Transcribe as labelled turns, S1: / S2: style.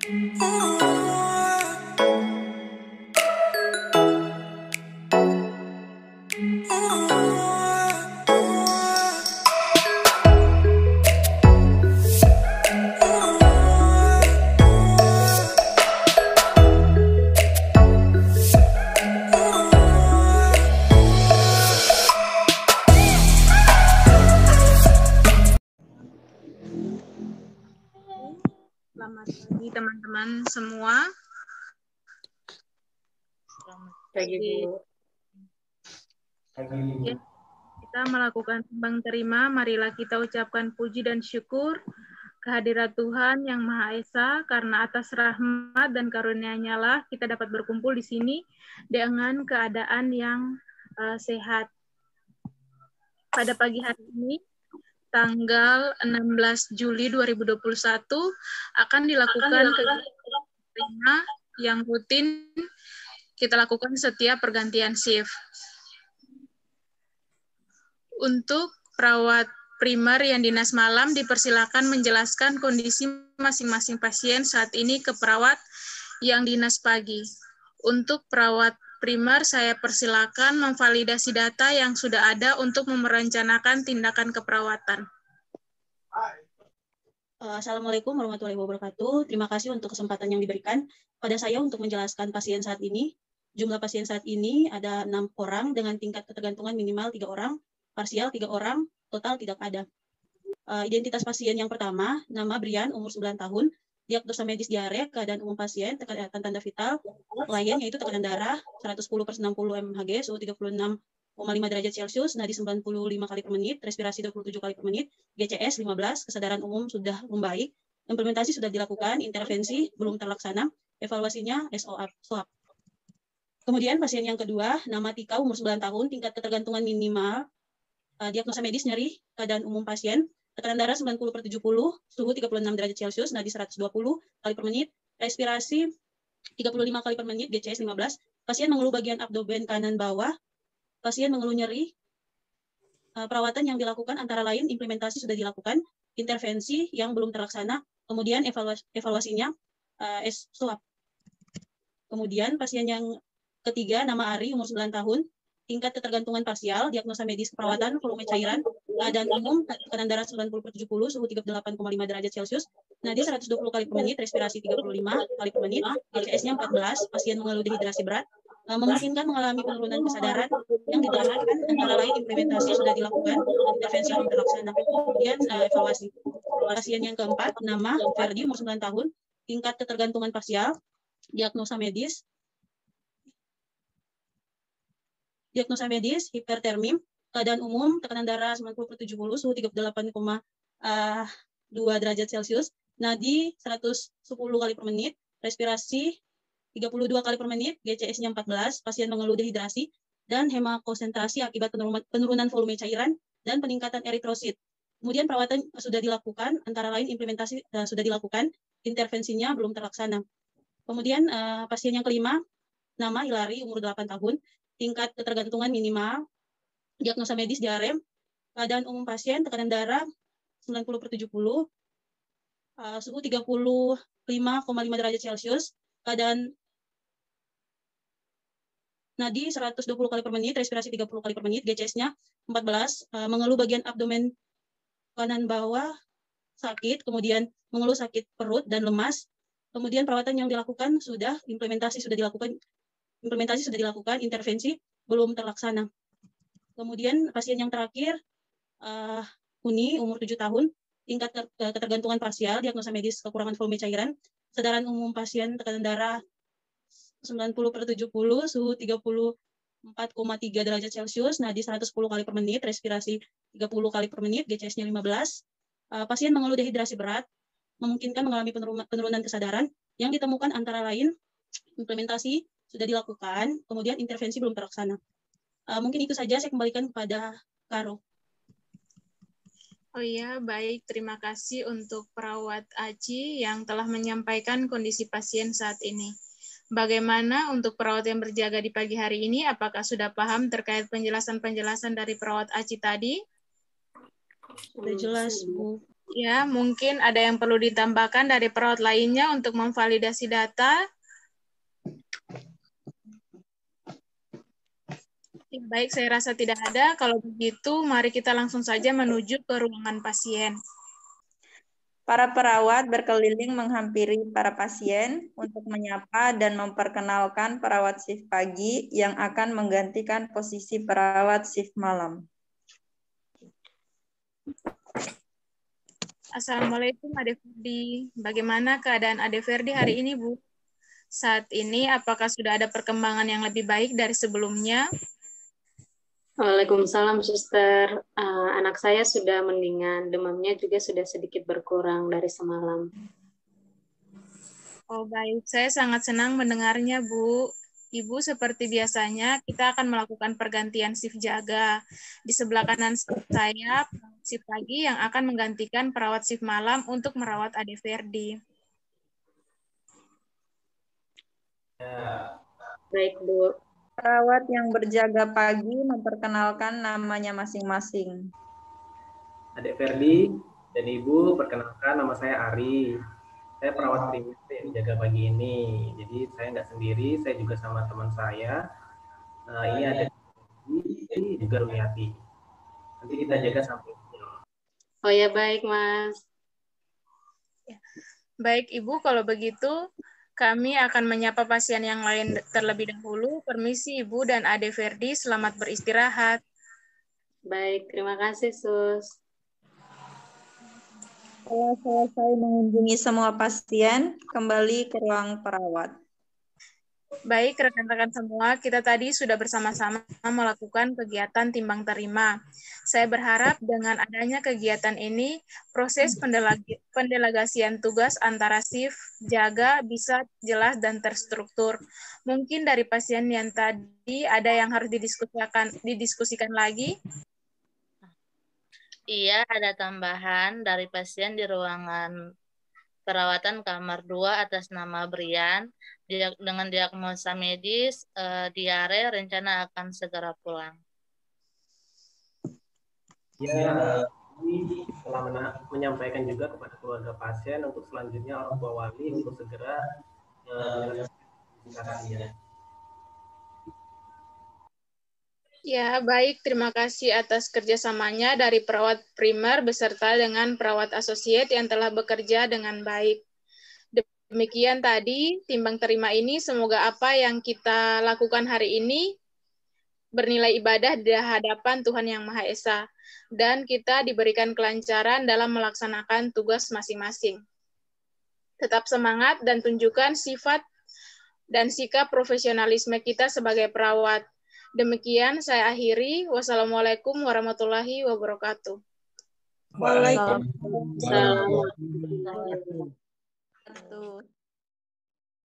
S1: Selamat pagi teman-teman semua. Selamat
S2: Pagi, Bu.
S1: Ya, kita melakukan sembang terima. Marilah kita ucapkan puji dan syukur kehadirat Tuhan yang Maha Esa, karena atas rahmat dan karunia-Nya lah kita dapat berkumpul di sini dengan keadaan yang sehat. Pada pagi hari ini, tanggal 16 Juli 2021 akan dilakukan kegiatan terima yang rutin kita lakukan setiap pergantian shift. Untuk perawat primer yang dinas malam dipersilakan menjelaskan kondisi masing-masing pasien saat ini ke perawat yang dinas pagi. Untuk perawat primer saya persilakan memvalidasi data yang sudah ada untuk merencanakan tindakan keperawatan.
S3: Assalamualaikum warahmatullahi wabarakatuh. Terima kasih untuk kesempatan yang diberikan pada saya untuk menjelaskan pasien saat ini. Jumlah pasien saat ini ada 6 orang dengan tingkat ketergantungan minimal 3 orang, parsial 3 orang, total tidak ada. Identitas pasien yang pertama, nama Brian, umur 9 tahun, diagnosa medis diare, keadaan umum pasien, tanda vital, klien yaitu tekanan darah 110/60 mmHg, suhu 36,5 derajat Celcius, nadi 95 kali per menit, respirasi 27 kali per menit, GCS 15, kesadaran umum sudah membaik, implementasi sudah dilakukan, intervensi belum terlaksana, evaluasinya SOAP. Kemudian pasien yang kedua, nama Tika, umur 9 tahun, tingkat ketergantungan minimal, diagnosa medis nyeri, keadaan umum pasien, tekanan darah 90/70, suhu 36 derajat Celcius, nadi 120 kali per menit, respirasi 35 kali per menit, GCS 15, pasien mengeluh bagian abdomen kanan bawah, pasien mengeluh nyeri. Perawatan yang dilakukan antara lain implementasi sudah dilakukan, intervensi yang belum terlaksana, kemudian evaluasinya SOAP. Kemudian pasien yang ketiga, nama Ari, umur 9 tahun, tingkat ketergantungan parsial, diagnosa medis keperawatan, volume cairan, keadaan umum, tekanan darah 90/70, suhu 38,5 derajat Celcius, nadi 120 kali per menit, respirasi 35 kali per menit, GCS-nya 14, pasien mengeluh dehidrasi berat, memungkinkan mengalami penurunan kesadaran yang dilakukan, antara lain implementasi sudah dilakukan, intervensi belum terlaksana. Kemudian evaluasi. Pasien yang keempat, nama Ferdi, umur 9 tahun, tingkat ketergantungan parsial, diagnosa medis hipertermim, keadaan umum, tekanan darah 90/70, suhu 38,2 derajat Celcius, nadi 110 kali per menit, respirasi 32 kali per menit, GCS-nya 14, pasien mengeluh dehidrasi, dan hemakonsentrasi akibat penurunan volume cairan, dan peningkatan eritrosit. Kemudian perawatan sudah dilakukan, antara lain implementasi sudah dilakukan, intervensinya belum terlaksana. Kemudian pasien yang kelima, nama Hilary, umur 8 tahun, tingkat ketergantungan minimal, diagnosa medis diare, keadaan umum pasien, tekanan darah 90/70, suhu 35,5 derajat Celcius, keadaan nadi 120 kali per menit, respirasi 30 kali per menit, GCS-nya 14, mengeluh bagian abdomen kanan bawah sakit, kemudian mengeluh sakit perut dan lemas. Kemudian perawatan yang dilakukan sudah, implementasi sudah dilakukan, intervensi belum terlaksana. Kemudian pasien yang terakhir, Uni, umur 7 tahun, tingkat ketergantungan parsial, diagnosa medis kekurangan volume cairan, kesadaran umum pasien, tekanan darah 90/70, suhu 34,3 derajat Celcius, nadi 110 kali per menit, respirasi 30 kali per menit, GCS-nya 15. Pasien mengeluh dehidrasi berat, memungkinkan mengalami penurunan kesadaran, yang ditemukan antara lain implementasi sudah dilakukan, kemudian intervensi belum terlaksana. Mungkin itu saja, saya kembalikan kepada Karo.
S1: Oh iya, baik. Terima kasih untuk perawat Aci yang telah menyampaikan kondisi pasien saat ini. Bagaimana untuk perawat yang berjaga di pagi hari ini? Apakah sudah paham terkait penjelasan-penjelasan dari perawat Aci tadi?
S3: Sudah jelas, Bu.
S1: Ya, mungkin ada yang perlu ditambahkan dari perawat lainnya untuk memvalidasi data. Baik, saya rasa tidak ada. Kalau begitu, mari kita langsung saja menuju ke ruangan pasien.
S2: Para perawat berkeliling menghampiri para pasien untuk menyapa dan memperkenalkan perawat shift pagi yang akan menggantikan posisi perawat shift malam.
S1: Assalamualaikum Ade Ferdi. Bagaimana keadaan Ade Ferdi hari ini, Bu? Saat ini apakah sudah ada perkembangan yang lebih baik dari sebelumnya?
S4: Waalaikumsalam, Suster. Anak saya sudah mendingan, demamnya juga sudah sedikit berkurang dari semalam.
S1: Oh baik, saya sangat senang mendengarnya, Bu. Ibu, seperti biasanya, kita akan melakukan pergantian shift jaga. Di sebelah kanan saya, perawat shift pagi yang akan menggantikan perawat shift malam untuk merawat Ade Ferdi.
S4: Baik, Bu.
S2: Perawat yang berjaga pagi memperkenalkan namanya masing-masing.
S5: Adik Ferdi dan Ibu, perkenalkan nama saya Ari. Saya perawat primer yang jaga pagi ini. Jadi saya nggak sendiri, saya juga sama teman saya. Ini ada ini juga Rumiati. Nanti kita jaga sampai.
S4: Oh ya, baik, Mas.
S1: Baik, Ibu, kalau begitu kami akan menyapa pasien yang lain terlebih dahulu. Permisi, Ibu dan Ade Ferdi, selamat beristirahat.
S4: Baik, terima kasih, Sus.
S2: Setelah selesai mengunjungi semua pasien, kembali ke ruang perawat.
S1: Baik, rekan-rekan semua, kita tadi sudah bersama-sama melakukan kegiatan timbang terima. Saya berharap dengan adanya kegiatan ini, proses pendelegasian tugas antara shift jaga bisa jelas dan terstruktur. Mungkin dari pasien yang tadi ada yang harus didiskusikan lagi.
S6: Iya, ada tambahan dari pasien di ruangan perawatan kamar 2 atas nama Brian dengan diagnosa medis diare, rencana akan segera pulang.
S5: Ya, ini telah menyampaikan juga kepada keluarga pasien untuk selanjutnya orang tua wali untuk segera menyelesaikan.
S1: Ya, baik. Terima kasih atas kerjasamanya dari perawat primer beserta dengan perawat asosiat yang telah bekerja dengan baik. Demikian tadi timbang terima ini, semoga apa yang kita lakukan hari ini bernilai ibadah di hadapan Tuhan Yang Maha Esa, dan kita diberikan kelancaran dalam melaksanakan tugas masing-masing. Tetap semangat dan tunjukkan sifat dan sikap profesionalisme kita sebagai perawat. Demikian saya akhiri. Wassalamualaikum warahmatullahi wabarakatuh.
S2: Waalaikumsalam.